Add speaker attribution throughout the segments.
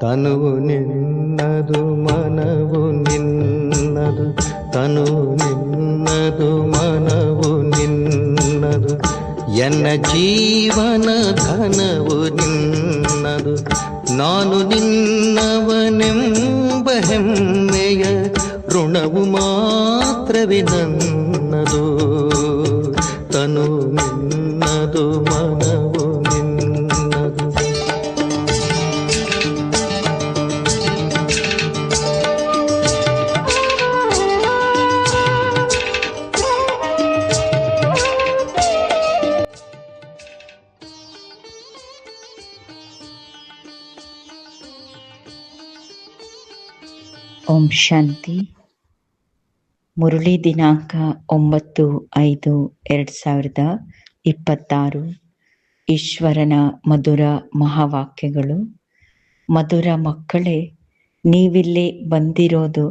Speaker 1: ತನುವು ನಿನ್ನದು ಮನವು ನಿನ್ನದು, ತನುವು ನಿನ್ನದು ಮನವು ನಿನ್ನದು, ಎನ್ನ ಜೀವನ ಧನವು ನಿನ್ನದು. ನಾನು ನಿನ್ನವನೆಂಬ ಹೆಮ್ಮೆಯ ಋಣವು ಮಾತ್ರವೇ ನನ್ನದು. ತನು ನಿನ್ನದು ಮನವು ನಿನ್ನದು.
Speaker 2: ಓಂ ಶಾಂತಿ. ಮುರಳಿ ದಿನಾಂಕ 9/5/2026. ಈಶ್ವರನ ಮಧುರ ಮಹಾವಾಕ್ಯಗಳು. ಮಧುರ ಮಕ್ಕಳೇ, ನೀವಿಲ್ಲಿ ಬಂದಿರೋದು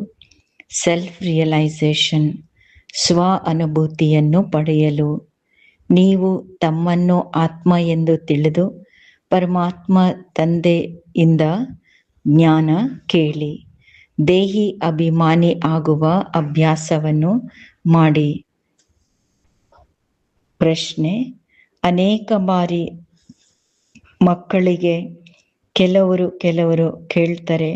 Speaker 2: ಸೆಲ್ಫ್ ರಿಯಲೈಸೇಷನ್, ಸ್ವ ಅನುಭೂತಿಯನ್ನು ಪಡೆಯಲು. ನೀವು ತಮ್ಮನ್ನು ಆತ್ಮ ಎಂದು ತಿಳಿದು ಪರಮಾತ್ಮ ತಂದೆಯಿಂದ ಜ್ಞಾನ ಕೇಳಿ. ದೇಹಿ ಅಭಿಮಾನಿ ಆಗುವ ಅಭ್ಯಾಸವನ್ನು ಮಾಡಿ. ಪ್ರಶ್ನೆ: ಅನೇಕ ಬಾರಿ ಮಕ್ಕಳಿಗೆ ಕೆಲವರು ಕೇಳ್ತಾರೆ,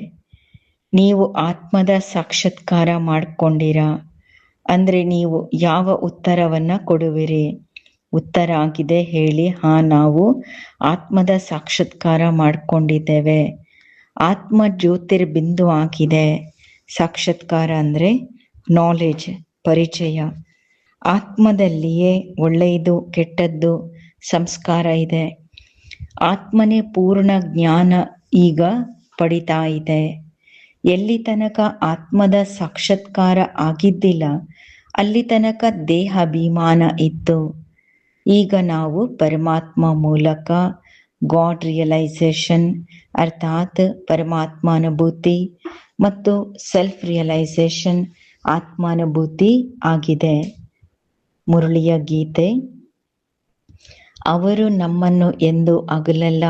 Speaker 2: ನೀವು ಆತ್ಮದ ಸಾಕ್ಷಾತ್ಕಾರ ಮಾಡ್ಕೊಂಡಿರಾ ಅಂದರೆ ನೀವು ಯಾವ ಉತ್ತರವನ್ನು ಕೊಡುವಿರಿ? ಉತ್ತರ ಆಗಿದೆ, ಹೇಳಿ. ನಾವು ಆತ್ಮದ ಸಾಕ್ಷಾತ್ಕಾರ ಮಾಡ್ಕೊಂಡಿದ್ದೇವೆ. ಆತ್ಮ ಜ್ಯೋತಿರ್ಬಿಂದು ಆಗಿದೆ. ಸಾಕ್ಷಾತ್ಕಾರ ಅಂದರೆ ನಾಲೆಜ್, ಪರಿಚಯ. ಆತ್ಮದಲ್ಲಿಯೇ ಒಳ್ಳೆಯದು ಕೆಟ್ಟದ್ದು ಸಂಸ್ಕಾರ ಇದೆ. ಆತ್ಮನೇ ಪೂರ್ಣ ಜ್ಞಾನ ಈಗ ಪಡಿತಾ ಇದೆ. ಎಲ್ಲಿ ತನಕ ಆತ್ಮದ ಸಾಕ್ಷಾತ್ಕಾರ ಆಗಿದ್ದಿಲ್ಲ ಅಲ್ಲಿ ತನಕ ದೇಹಾಭಿಮಾನ ಇತ್ತು. ಈಗ ನಾವು ಪರಮಾತ್ಮ ಮೂಲಕ ಗಾಡ್ ರಿಯಲೈಸೇಷನ್ ಅರ್ಥಾತ್ ಪರಮಾತ್ಮಾನುಭೂತಿ ಮತ್ತು ಸೆಲ್ಫ್ ರಿಯಲೈಸೇಷನ್ ಆತ್ಮಾನುಭೂತಿ ಆಗಿದೆ. ಮುರಳಿಯ ಗೀತೆ. ಅವರು ನಮ್ಮನ್ನು ಎಂದು ಅಗಲಲ್ಲ,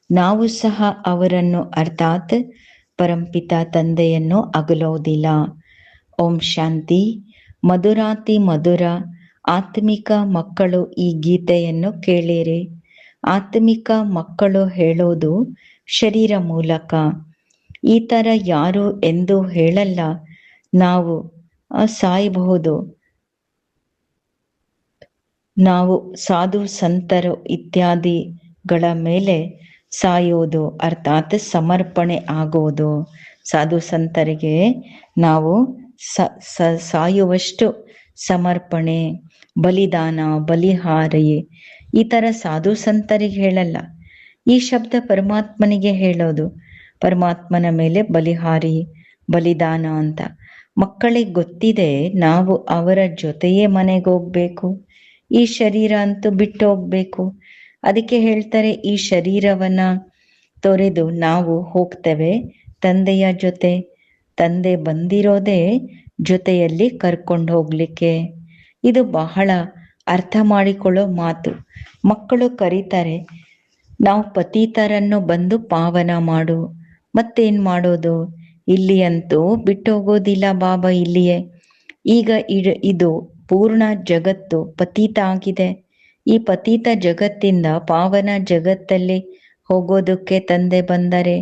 Speaker 2: ನಾವು ಸಹ ಅವರನ್ನು ಅರ್ಥಾತ್ ಪರಂಪಿತ ತಂದೆಯನ್ನು ಅಗಲೋದಿಲ್ಲ. ಓಂ ಶಾಂತಿ. ಮಧುರಾತಿ ಮಧುರ ಆತ್ಮಿಕ ಮಕ್ಕಳು, ಈ ಗೀತೆಯನ್ನು ಕೇಳಿರಿ. ಆತ್ಮಿಕ ಮಕ್ಕಳು ಹೇಳೋದು ಶರೀರ ಮೂಲಕ. ಈ ಥರ ಯಾರು ಎಂದು ಹೇಳಲ್ಲ. ನಾವು ಸಾಯಬಹುದು, ನಾವು ಸಾಧು ಸಂತರು ಇತ್ಯಾದಿಗಳ ಮೇಲೆ ಸಾಯೋದು ಅರ್ಥಾತ್ ಸಮರ್ಪಣೆ ಆಗೋದು. ಸಾಧು ಸಂತರಿಗೆ ನಾವು ಸಾಯುವಷ್ಟು ಸಮರ್ಪಣೆ, ಬಲಿದಾನ, ಬಲಿಹಾರಿ ಈ ಥರ ಸಾಧು ಸಂತರಿಗೆ ಹೇಳಲ್ಲ. ಈ ಶಬ್ದ ಪರಮಾತ್ಮನಿಗೆ ಹೇಳೋದು. ಪರಮಾತ್ಮನ ಮೇಲೆ ಬಲಿಹಾರಿ, ಬಲಿದಾನ ಅಂತ. ಮಕ್ಕಳಿಗೆ ಗೊತ್ತಿದೆ ನಾವು ಅವರ ಜೊತೆಯೇ ಮನೆಗೆ ಹೋಗ್ಬೇಕು, ಈ ಶರೀರ ಅಂತೂ ಬಿಟ್ಟು ಹೋಗ್ಬೇಕು. ಅದಕ್ಕೆ ಹೇಳ್ತಾರೆ, ಈ ಶರೀರವನ್ನ ತೊರೆದು ನಾವು ಹೋಗ್ತೇವೆ ತಂದೆಯ ಜೊತೆ. ತಂದೆ ಬಂದಿರೋದೇ ಜೊತೆಯಲ್ಲಿ ಕರ್ಕೊಂಡು ಹೋಗ್ಲಿಕ್ಕೆ. ಇದು ಬಹಳ ಅರ್ಥ ಮಾಡಿಕೊಳ್ಳೋ ಮಾತು. ಮಕ್ಕಳು ಕರೀತಾರೆ, ನಾವು ಪತೀತರನ್ನು ಬಂದು ಪಾವನ ಮಾಡು. ಮತ್ತೇನ್ ಮಾಡೋದು? ಇಲ್ಲಿ ಅಂತೂ ಬಿಟ್ಟು ಹೋಗೋದಿಲ್ಲ ಬಾಬಾ, ಇಲ್ಲಿಯೇ. ಈಗ ಇದು ಪೂರ್ಣ ಜಗತ್ತು ಪತೀತ ಆಗಿದೆ. ಈ ಪತೀತ ಜಗತ್ತಿಂದ ಪಾವನ ಜಗತ್ತಲ್ಲಿ ಹೋಗೋದಕ್ಕೆ ತಂದೆ ಬಂದರೆ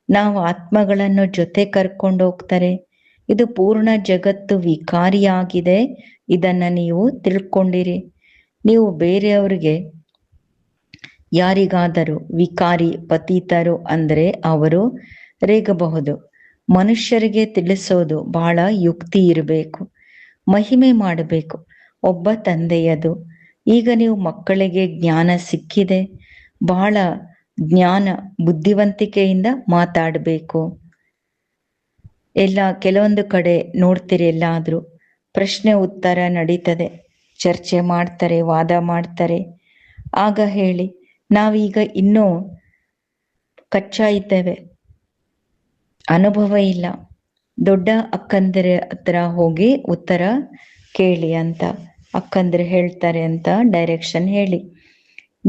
Speaker 2: ನಾವು ಆತ್ಮಗಳನ್ನು ಜೊತೆ ಕರ್ಕೊಂಡು ಹೋಗ್ತಾರೆ. ಇದು ಪೂರ್ಣ ಜಗತ್ತು ವಿಕಾರಿಯಾಗಿದೆ. ಇದನ್ನ ನೀವು ತಿಳ್ಕೊಂಡಿರಿ. ನೀವು ಬೇರೆಯವ್ರಿಗೆ ಯಾರಿಗಾದರೂ ವಿಕಾರಿ ಪತೀತರು ಅಂದ್ರೆ ಅವರು ರೇಗಬಹುದು. ಮನುಷ್ಯರಿಗೆ ತಿಳಿಸೋದು ಬಹಳ ಯುಕ್ತಿ ಇರಬೇಕು, ಮಹಿಮೆ ಮಾಡಬೇಕು. ಒಬ್ಬ ತಂದೆಯದು. ಈಗ ನೀವು ಮಕ್ಕಳಿಗೆ ಜ್ಞಾನ ಸಿಕ್ಕಿದೆ, ಬಹಳ ಜ್ಞಾನ ಬುದ್ಧಿವಂತಿಕೆಯಿಂದ ಮಾತಾಡಬೇಕು. ಕೆಲವೊಂದು ಕಡೆ ನೋಡ್ತೀರಿ, ಎಲ್ಲಾದ್ರೂ ಪ್ರಶ್ನೆ ಉತ್ತರ ನಡೀತದೆ, ಚರ್ಚೆ ಮಾಡ್ತಾರೆ, ವಾದ ಮಾಡ್ತಾರೆ. ಆಗ ಹೇಳಿ, ನಾವೀಗ ಇನ್ನೂ ಕಚ್ಚಾ ಇದ್ದೇವೆ, ಅನುಭವ ಇಲ್ಲ. ದೊಡ್ಡ ಅಕ್ಕಂದಿರ ಹತ್ರ ಹೋಗಿ ಉತ್ತರ ಕೇಳಿ ಅಂತ ಅಕ್ಕಂದ್ರೆ ಹೇಳ್ತಾರೆ ಅಂತ ಡೈರೆಕ್ಷನ್ ಹೇಳಿ.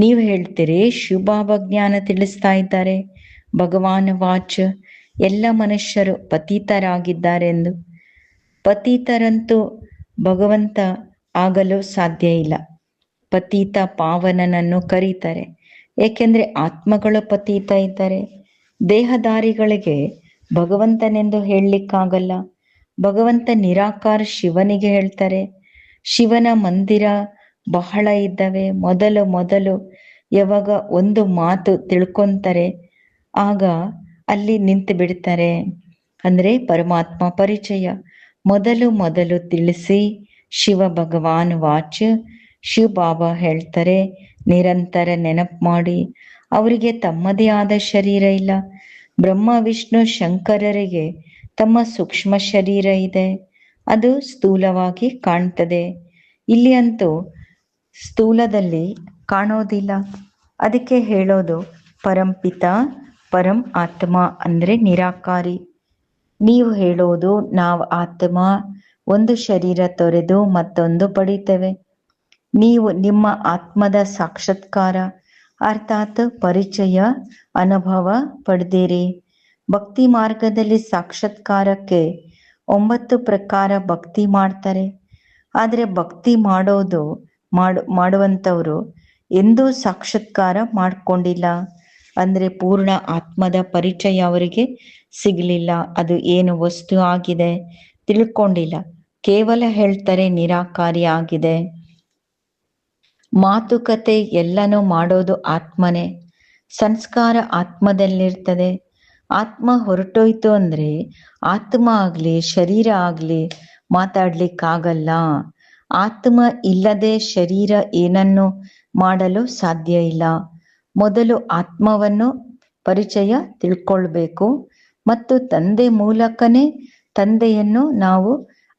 Speaker 2: ನೀವು ಹೇಳ್ತೀರಿ ಶಿವಬಾಬಾ ಜ್ಞಾನ ತಿಳಿಸ್ತಾ ಇದ್ದಾರೆ, ಭಗವಾನ್ ವಾಚ್ ಎಲ್ಲ ಮನುಷ್ಯರು ಪತಿತರಾಗಿದ್ದಾರೆಂದು. ಪತಿತರಂತೂ ಭಗವಂತ ಆಗಲು ಸಾಧ್ಯ ಇಲ್ಲ. ಪತೀತ ಪಾವನನನ್ನು ಕರೀತಾರೆ, ಏಕೆಂದರೆ ಆತ್ಮಗಳು ಪತೀತ ಇದ್ದಾರೆ. ದೇಹಧಾರಿಗಳಿಗೆ ಭಗವಂತನೆಂದು ಹೇಳಲಿಕ್ಕಾಗಲ್ಲ. ಭಗವಂತ ನಿರಾಕಾರ ಶಿವನಿಗೆ ಹೇಳ್ತಾರೆ. ಶಿವನ ಮಂದಿರ ಬಹಳ ಇದ್ದಾವೆ. ಮೊದಲು ಯಾವಾಗ ಒಂದು ಮಾತು ತಿಳ್ಕೊಂತಾರೆ ಆಗ ಅಲ್ಲಿ ನಿಂತು ಬಿಡ್ತಾರೆ. ಅಂದ್ರೆ ಪರಮಾತ್ಮ ಪರಿಚಯ ಮೊದಲು ತಿಳಿಸಿ ಶಿವ ಭಗವಾನ್ ವಾಚ್. ಶಿವ ಬಾಬಾ ಹೇಳ್ತಾರೆ, ನಿರಂತರ ನೆನಪು ಮಾಡಿ. ಅವರಿಗೆ ತಮ್ಮದೇ ಆದ ಶರೀರ ಇಲ್ಲ. ಬ್ರಹ್ಮ ವಿಷ್ಣು ಶಂಕರರಿಗೆ ತಮ್ಮ ಸೂಕ್ಷ್ಮ ಶರೀರ ಇದೆ, ಅದು ಸ್ಥೂಲವಾಗಿ ಕಾಣ್ತದೆ. ಇಲ್ಲಿ ಅಂತೂ ಸ್ಥೂಲದಲ್ಲಿ ಕಾಣೋದಿಲ್ಲ. ಅದಕ್ಕೆ ಹೇಳೋದು ಪರಂಪಿತ ಪರಂ ಆತ್ಮ ಅಂದ್ರೆ ನಿರಾಕಾರಿ. ನೀವು ಹೇಳೋದು ನಾವು ಆತ್ಮ ಒಂದು ಶರೀರ ತೊರೆದು ಮತ್ತೊಂದು ಪಡಿತೇವೆ. ನೀವು ನಿಮ್ಮ ಆತ್ಮದ ಸಾಕ್ಷಾತ್ಕಾರ ಅರ್ಥಾತ್ ಪರಿಚಯ ಅನುಭವ ಪಡೆದಿರಿ. ಭಕ್ತಿ ಮಾರ್ಗದಲ್ಲಿ ಸಾಕ್ಷಾತ್ಕಾರಕ್ಕೆ 9 ಪ್ರಕಾರ ಭಕ್ತಿ ಮಾಡ್ತಾರೆ. ಆದರೆ ಭಕ್ತಿ ಮಾಡುವಂಥವ್ರು ಎಂದೂ ಸಾಕ್ಷಾತ್ಕಾರ ಮಾಡ್ಕೊಂಡಿಲ್ಲ. ಅಂದ್ರೆ ಪೂರ್ಣ ಆತ್ಮದ ಪರಿಚಯ ಅವರಿಗೆ ಸಿಗಲಿಲ್ಲ. ಅದು ಏನು ವಸ್ತು ಆಗಿದೆ ತಿಳ್ಕೊಂಡಿಲ್ಲ. ಕೇವಲ ಹೇಳ್ತಾರೆ ನಿರಾಕಾರಿ ಆಗಿದೆ. ಮಾತುಕತೆ ಎಲ್ಲನೂ ಮಾಡೋದು ಆತ್ಮನೇ. ಸಂಸ್ಕಾರ ಆತ್ಮದಲ್ಲಿರ್ತದೆ. ಆತ್ಮ ಹೊರಟೋಯ್ತು ಅಂದ್ರೆ ಆತ್ಮ ಆಗ್ಲಿ ಶರೀರ ಆಗ್ಲಿ ಮಾತಾಡ್ಲಿಕ್ಕಾಗಲ್ಲ. ಆತ್ಮ ಇಲ್ಲದೆ ಶರೀರ ಏನನ್ನು ಮಾಡಲು ಸಾಧ್ಯ ಇಲ್ಲ. ಮೊದಲು ಆತ್ಮವನ್ನು ಪರಿಚಯ ತಿಳ್ಕೊಳ್ಬೇಕು ಮತ್ತು ತಂದೆ ಮೂಲಕನೇ ತಂದೆಯನ್ನು ನಾವು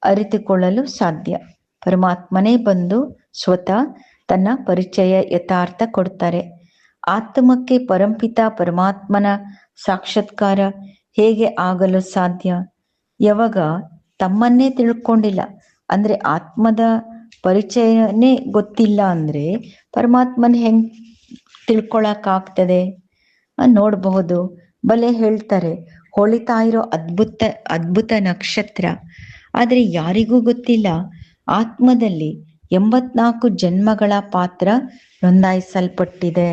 Speaker 2: ಅರಿತುಕೊಳ್ಳಲು ಸಾಧ್ಯ. ಪರಮಾತ್ಮನೇ ಬಂದು ಸ್ವತಃ ತನ್ನ ಪರಿಚಯ ಯಥಾರ್ಥ ಕೊಡ್ತಾರೆ. ಆತ್ಮಕ್ಕೆ ಪರಂಪಿತ ಪರಮಾತ್ಮನ ಸಾಕ್ಷಾತ್ಕಾರ ಹೇಗೆ ಆಗಲು ಸಾಧ್ಯ? ಯಾವಾಗ ತಮ್ಮನ್ನೇ ತಿಳ್ಕೊಂಡಿಲ್ಲ ಅಂದ್ರೆ ಆತ್ಮದ ಪರಿಚಯನೇ ಗೊತ್ತಿಲ್ಲ ಅಂದ್ರೆ ಪರಮಾತ್ಮನ ಹೆಂಗ್ ತಿಳ್ಕೊಳಕ್ಕಾಗ್ತದೆ? ನೋಡಬಹುದು. ಬಲೆ ಹೇಳ್ತಾರೆ ಹೊಳಿತಾ ಇರೋ ಅದ್ಭುತ ನಕ್ಷತ್ರ. ಆದ್ರೆ ಯಾರಿಗೂ ಗೊತ್ತಿಲ್ಲ ಆತ್ಮದಲ್ಲಿ 84 ಜನ್ಮಗಳ ಪಾತ್ರ ನೋಂದಾಯಿಸಲ್ಪಟ್ಟಿದೆ.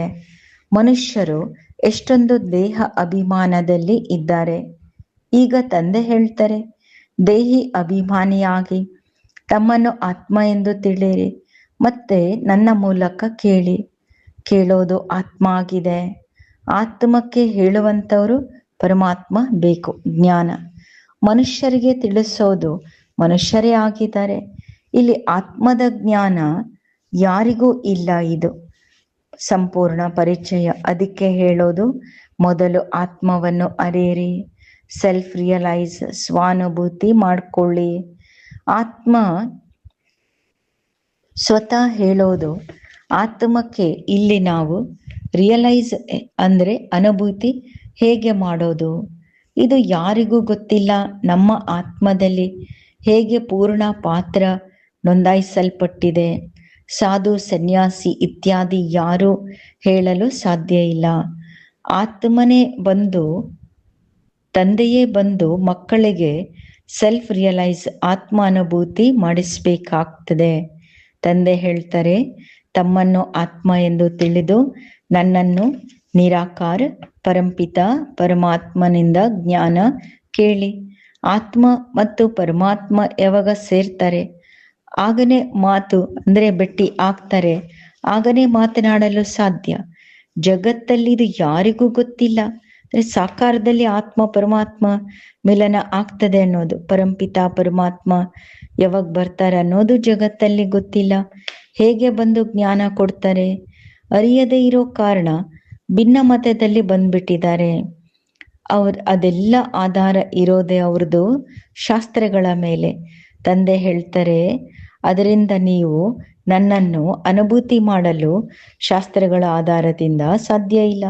Speaker 2: ಮನುಷ್ಯರು ಎಷ್ಟೊಂದು ದೇಹ ಅಭಿಮಾನದಲ್ಲಿ ಇದ್ದಾರೆ. ಈಗ ತಂದೆ ಹೇಳ್ತಾರೆ, ದೇಹಿ ಅಭಿಮಾನಿಯಾಗಿ ತಮ್ಮನ್ನು ಆತ್ಮ ಎಂದು ತಿಳಿಯಿರಿ, ಮತ್ತೆ ನನ್ನ ಮೂಲಕ ಕೇಳಿ. ಕೇಳೋದು ಆತ್ಮ ಆಗಿದೆ. ಆತ್ಮಕ್ಕೆ ಹೇಳುವಂಥವರು ಪರಮಾತ್ಮ ಬೇಕು. ಜ್ಞಾನ ಮನುಷ್ಯರಿಗೆ ತಿಳಿಸೋದು ಮನುಷ್ಯರೇ ಆಗಿದ್ದಾರೆ. ಇಲ್ಲಿ ಆತ್ಮದ ಜ್ಞಾನ ಯಾರಿಗೂ ಇಲ್ಲ. ಇದು ಸಂಪೂರ್ಣ ಪರಿಚಯ. ಅದಕ್ಕೆ ಹೇಳೋದು ಮೊದಲು ಆತ್ಮವನ್ನು ಅರಿಯಿರಿ, ಸೆಲ್ಫ್ ರಿಯಲೈಸ್, ಸ್ವಾನುಭೂತಿ ಮಾಡ್ಕೊಳ್ಳಿ. ಆತ್ಮ ಸ್ವತಃ ಹೇಳೋದು ಆತ್ಮಕ್ಕೆ ಇಲ್ಲಿ ನಾವು ರಿಯಲೈಸ್ ಅಂದ್ರೆ ಅನುಭೂತಿ ಹೇಗೆ ಮಾಡೋದು, ಇದು ಯಾರಿಗೂ ಗೊತ್ತಿಲ್ಲ. ನಮ್ಮ ಆತ್ಮದಲ್ಲಿ ಹೇಗೆ ಪೂರ್ಣ ಪಾತ್ರ ನೋಂದಾಯಿಸಲ್ಪಟ್ಟಿದೆ. ಸಾಧು ಸನ್ಯಾಸಿ ಇತ್ಯಾದಿ ಯಾರೂ ಹೇಳಲು ಸಾಧ್ಯ ಇಲ್ಲ. ಆತ್ಮನೇ ಬಂದು ತಂದೆಯೇ ಬಂದು ಮಕ್ಕಳಿಗೆ ಸೆಲ್ಫ್ ರಿಯಲೈಸ್ ಆತ್ಮ ಅನುಭೂತಿ ಮಾಡಿಸ್ಬೇಕಾಗ್ತದೆ. ತಂದೆ ಹೇಳ್ತಾರೆ, ತಮ್ಮನ್ನು ಆತ್ಮ ಎಂದು ತಿಳಿದು ನನ್ನನ್ನು ನಿರಾಕಾರ ಪರಂಪಿತ ಪರಮಾತ್ಮನಿಂದ ಜ್ಞಾನ ಕೇಳಿ. ಆತ್ಮ ಮತ್ತು ಪರಮಾತ್ಮ ಯಾವಾಗ ಸೇರ್ತಾರೆ ಆಗನೇ ಮಾತು ಅಂದ್ರೆ ಭೇಟಿ ಆಗ್ತಾರೆ, ಆಗನೇ ಮಾತನಾಡಲು ಸಾಧ್ಯ. ಜಗತ್ತಲ್ಲಿ ಇದು ಯಾರಿಗೂ ಗೊತ್ತಿಲ್ಲ. ಅಂದ್ರೆ ಸಾಕಾರದಲ್ಲಿ ಆತ್ಮ ಪರಮಾತ್ಮ ಮಿಲನ ಆಗ್ತದೆ ಅನ್ನೋದು, ಪರಂಪಿತ ಪರಮಾತ್ಮ ಯಾವಾಗ ಬರ್ತಾರೆ ಅನ್ನೋದು ಜಗತ್ತಲ್ಲಿ ಗೊತ್ತಿಲ್ಲ. ಹೇಗೆ ಬಂದು ಜ್ಞಾನ ಕೊಡ್ತಾರೆ? ಅರಿಯದೇ ಇರೋ ಕಾರಣ ಭಿನ್ನ ಮತದಲ್ಲಿ ಬಂದ್ಬಿಟ್ಟಿದ್ದಾರೆ. ಅದೆಲ್ಲ ಆಧಾರ ಇರೋದೇ ಅವ್ರದ್ದು ಶಾಸ್ತ್ರಗಳ ಮೇಲೆ. ತಂದೆ ಹೇಳ್ತಾರೆ, ಅದರಿಂದ ನೀವು ನನ್ನನ್ನು ಅನುಭೂತಿ ಮಾಡಲು ಶಾಸ್ತ್ರಗಳ ಆಧಾರದಿಂದ ಸಾಧ್ಯ ಇಲ್ಲ,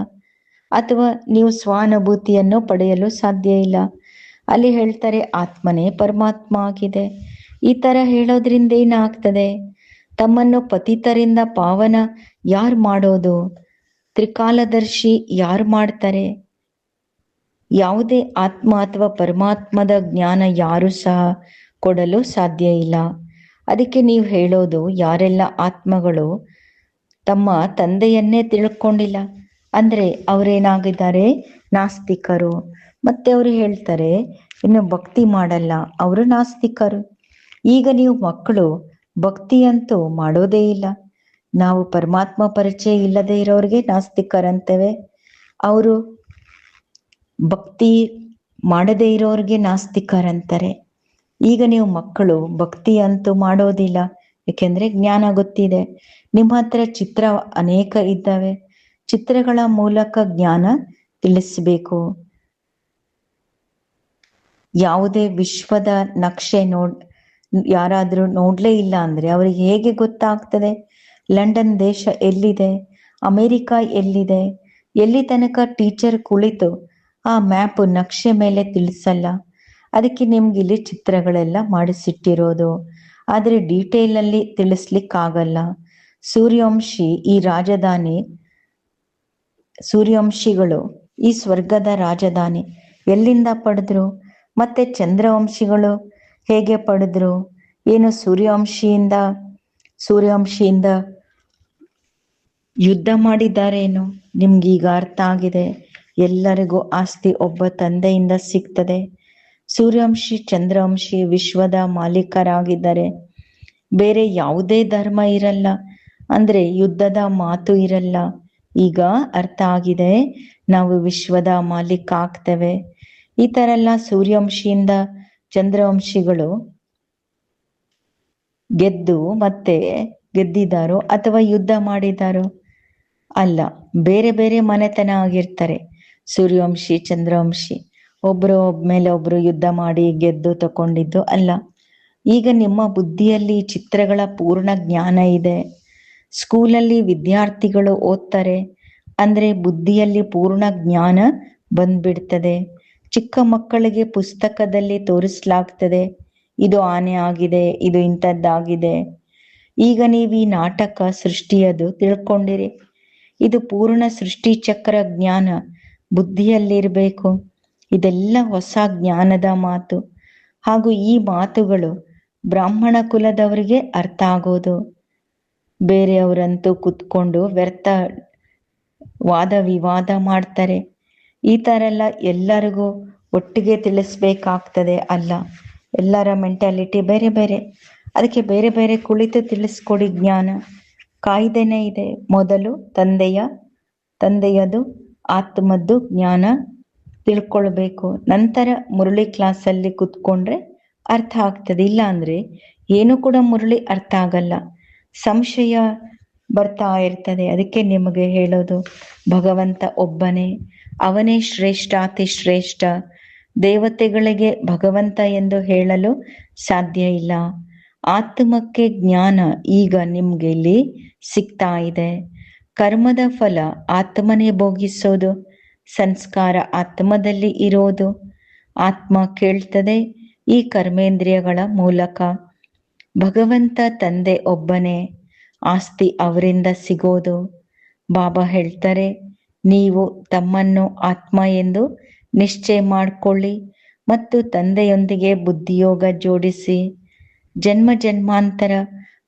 Speaker 2: ಅಥವಾ ನೀವು ಸ್ವಾನುಭೂತಿಯನ್ನು ಪಡೆಯಲು ಸಾಧ್ಯ ಇಲ್ಲ. ಅಲ್ಲಿ ಹೇಳ್ತಾರೆ ಆತ್ಮನೇ ಪರಮಾತ್ಮ ಆಗಿದೆ. ಈ ತರ ಹೇಳೋದ್ರಿಂದ ಏನಾಗ್ತದೆ? ತಮ್ಮನ್ನು ಪತಿತರಿಂದ ಪಾವನ ಯಾರು ಮಾಡೋದು? ತ್ರಿಕಾಲದರ್ಶಿ ಯಾರು ಮಾಡ್ತಾರೆ? ಯಾವುದೇ ಆತ್ಮ ಅಥವಾ ಪರಮಾತ್ಮದ ಜ್ಞಾನ ಯಾರು ಸಹ ಕೊಡಲು ಸಾಧ್ಯ ಇಲ್ಲ. ಅದಕ್ಕೆ ನೀವು ಹೇಳೋದು, ಯಾರೆಲ್ಲ ಆತ್ಮಗಳು ತಮ್ಮ ತಂದೆಯನ್ನೇ ತಿಳ್ಕೊಂಡಿಲ್ಲ ಅಂದ್ರೆ ಅವರೇನಾಗಿದ್ದಾರೆ, ನಾಸ್ತಿಕರು. ಮತ್ತೆ ಅವರು ಹೇಳ್ತಾರೆ ಇನ್ನು ಭಕ್ತಿ ಮಾಡಲ್ಲ, ಅವರು ನಾಸ್ತಿಕರು. ಈಗ ನೀವು ಮಕ್ಕಳು ಭಕ್ತಿ ಅಂತೂ ಮಾಡೋದೇ ಇಲ್ಲ. ನಾವು ಪರಮಾತ್ಮ ಪರಿಚಯ ಇಲ್ಲದೆ ಇರೋರಿಗೆ ನಾಸ್ತಿಕರಂತೇವೆ. ಅವರು ಭಕ್ತಿ ಮಾಡದೇ ಇರೋರಿಗೆ ನಾಸ್ತಿಕರಂತಾರೆ. ಈಗ ನೀವು ಮಕ್ಕಳು ಭಕ್ತಿ ಅಂತೂ ಮಾಡೋದಿಲ್ಲ, ಏಕೆಂದ್ರೆ ಜ್ಞಾನ ಗೊತ್ತಿದೆ. ನಿಮ್ಮ ಹತ್ರ ಚಿತ್ರ ಅನೇಕ ಇದ್ದಾವೆ, ಚಿತ್ರಗಳ ಮೂಲಕ ಜ್ಞಾನ ತಿಳಿಸಬೇಕು. ಯಾವುದೇ ವಿಶ್ವದ ನಕ್ಷೆ ಯಾರಾದ್ರೂ ನೋಡ್ಲೇ ಇಲ್ಲ ಅಂದ್ರೆ ಅವರಿಗೆ ಹೇಗೆ ಗೊತ್ತಾಗ್ತದೆ ಲಂಡನ್ ದೇಶ ಎಲ್ಲಿದೆ, ಅಮೆರಿಕ ಎಲ್ಲಿದೆ? ಎಲ್ಲಿ ತನಕ ಟೀಚರ್ ಕುಳಿತು ಆ ಮ್ಯಾಪ್ ನಕ್ಷೆ ಮೇಲೆ ತಿಳಿಸಲ್ಲ. ಅದಕ್ಕೆ ನಿಮ್ಗೆ ಇಲ್ಲಿ ಚಿತ್ರಗಳೆಲ್ಲ ಮಾಡಿಸಿಟ್ಟಿರೋದು, ಆದ್ರೆ ಡೀಟೇಲ್ ಅಲ್ಲಿ ತಿಳಿಸ್ಲಿಕ್ಕಾಗಲ್ಲ. ಸೂರ್ಯವಂಶಿ ಈ ರಾಜಧಾನಿ, ಸೂರ್ಯವಂಶಿಗಳು ಈ ಸ್ವರ್ಗದ ರಾಜಧಾನಿ ಎಲ್ಲಿಂದ ಪಡೆದ್ರು? ಮತ್ತೆ ಚಂದ್ರವಂಶಿಗಳು ಹೇಗೆ ಪಡೆದ್ರು? ಏನು ಸೂರ್ಯವಂಶಿಯಿಂದ ಯುದ್ಧ ಮಾಡಿದ್ದಾರೇನು? ನಿಮ್ಗೀಗ ಅರ್ಥ ಆಗಿದೆ. ಎಲ್ಲರಿಗೂ ಆಸ್ತಿ ಒಬ್ಬ ತಂದೆಯಿಂದ ಸಿಗ್ತದೆ. ಸೂರ್ಯವಂಶಿ ಚಂದ್ರವಂಶಿ ವಿಶ್ವದ ಮಾಲೀಕರಾಗಿದ್ದಾರೆ. ಬೇರೆ ಯಾವುದೇ ಧರ್ಮ ಇರಲ್ಲ, ಅಂದ್ರೆ ಯುದ್ಧದ ಮಾತು ಇರಲ್ಲ. ಈಗ ಅರ್ಥ ಆಗಿದೆ, ನಾವು ವಿಶ್ವದ ಮಾಲೀಕ ಆಗ್ತೇವೆ. ಈ ತರ ಎಲ್ಲ ಸೂರ್ಯವಂಶಿಯಿಂದ ಚಂದ್ರವಂಶಿಗಳು ಗೆದ್ದಿದ್ದಾರೋ ಅಥವಾ ಯುದ್ಧ ಮಾಡಿದಾರೋ? ಅಲ್ಲ, ಬೇರೆ ಬೇರೆ ಮನೆತನ ಆಗಿರ್ತಾರೆ ಸೂರ್ಯವಂಶಿ ಚಂದ್ರವಂಶಿ. ಒಬ್ರು ಮೇಲೆ ಒಬ್ರು ಯುದ್ಧ ಮಾಡಿ ಗೆದ್ದು ತಕೊಂಡಿದ್ದು ಅಲ್ಲ. ಈಗ ನಿಮ್ಮ ಬುದ್ಧಿಯಲ್ಲಿ ಚಿತ್ರಗಳ ಪೂರ್ಣ ಜ್ಞಾನ ಇದೆ. ಸ್ಕೂಲಲ್ಲಿ ವಿದ್ಯಾರ್ಥಿಗಳು ಓದ್ತಾರೆ ಅಂದ್ರೆ ಬುದ್ಧಿಯಲ್ಲಿ ಪೂರ್ಣ ಜ್ಞಾನ ಬಂದ್ಬಿಡ್ತದೆ. ಚಿಕ್ಕ ಮಕ್ಕಳಿಗೆ ಪುಸ್ತಕದಲ್ಲಿ ತೋರಿಸ್ಲಾಗ್ತದೆ, ಇದು ಆನೆ ಆಗಿದೆ, ಇದು ಇಂಥದ್ದಾಗಿದೆ. ಈಗ ನೀವು ಈ ನಾಟಕ ಸೃಷ್ಟಿಯದು ತಿಳ್ಕೊಂಡಿರಿ. ಇದು ಪೂರ್ಣ ಸೃಷ್ಟಿ ಚಕ್ರ ಜ್ಞಾನ ಬುದ್ಧಿಯಲ್ಲಿರ್ಬೇಕು. ಇದೆಲ್ಲ ಹೊಸ ಜ್ಞಾನದ ಮಾತು. ಹಾಗೂ ಈ ಮಾತುಗಳು ಬ್ರಾಹ್ಮಣ ಕುಲದವರಿಗೆ ಅರ್ಥ ಆಗೋದು. ಬೇರೆಯವರಂತೂ ಕುತ್ಕೊಂಡು ವ್ಯರ್ಥ ವಾದ ವಿವಾದ ಮಾಡ್ತಾರೆ. ಈ ತರ ಎಲ್ಲ ಎಲ್ಲರಿಗೂ ಒಟ್ಟಿಗೆ ತಿಳಿಸ್ಬೇಕಾಗ್ತದೆ ಅಲ್ಲ. ಎಲ್ಲರ ಮೆಂಟಾಲಿಟಿ ಬೇರೆ ಬೇರೆ, ಅದಕ್ಕೆ ಬೇರೆ ಬೇರೆ ಕುಳಿತು ತಿಳಿಸ್ಕೊಡಿ. ಜ್ಞಾನ ಕಾಯ್ದೆನೇ ಇದೆ. ಮೊದಲು ತಂದೆಯದು ಆತ್ಮದ್ದು ಜ್ಞಾನ ತಿಳ್ಕೊಳ್ಬೇಕು. ನಂತರ ಮುರಳಿ ಕ್ಲಾಸಲ್ಲಿ ಕುತ್ಕೊಂಡ್ರೆ ಅರ್ಥ ಆಗ್ತದೆ. ಇಲ್ಲ ಅಂದ್ರೆ ಏನು ಕೂಡ ಮುರಳಿ ಅರ್ಥ ಆಗಲ್ಲ, ಸಂಶಯ ಬರ್ತಾ ಇರ್ತದೆ. ಅದಕ್ಕೆ ನಿಮಗೆ ಹೇಳೋದು, ಭಗವಂತ ಒಬ್ಬನೇ, ಅವನೇ ಶ್ರೇಷ್ಠ, ಅತಿ ಶ್ರೇಷ್ಠ. ದೇವತೆಗಳಿಗೆ ಭಗವಂತ ಎಂದು ಹೇಳಲು ಸಾಧ್ಯ ಇಲ್ಲ. ಆತ್ಮಕ್ಕೆ ಜ್ಞಾನ ಈಗ ನಿಮ್ಗೆ ಇಲ್ಲಿ ಸಿಗ್ತಾ ಇದೆ. ಕರ್ಮದ ಫಲ ಆತ್ಮನೇ ಭೋಗಿಸೋದು, ಸಂಸ್ಕಾರ ಆತ್ಮದಲ್ಲಿ ಇರೋದು. ಆತ್ಮ ಕೇಳ್ತದೆ ಈ ಕರ್ಮೇಂದ್ರಿಯಗಳ ಮೂಲಕ. ಭಗವಂತ ತಂದೆ ಒಬ್ಬನೇ, ಆಸ್ತಿ ಅವರಿಂದ ಸಿಗೋದು. ಬಾಬಾ ಹೇಳ್ತಾರೆ, ನೀವು ತಮ್ಮನ್ನು ಆತ್ಮ ಎಂದು ನಿಶ್ಚಯ ಮಾಡಿಕೊಳ್ಳಿ ಮತ್ತು ತಂದೆಯೊಂದಿಗೆ ಬುದ್ಧಿಯೋಗ ಜೋಡಿಸಿ. ಜನ್ಮ ಜನ್ಮಾಂತರ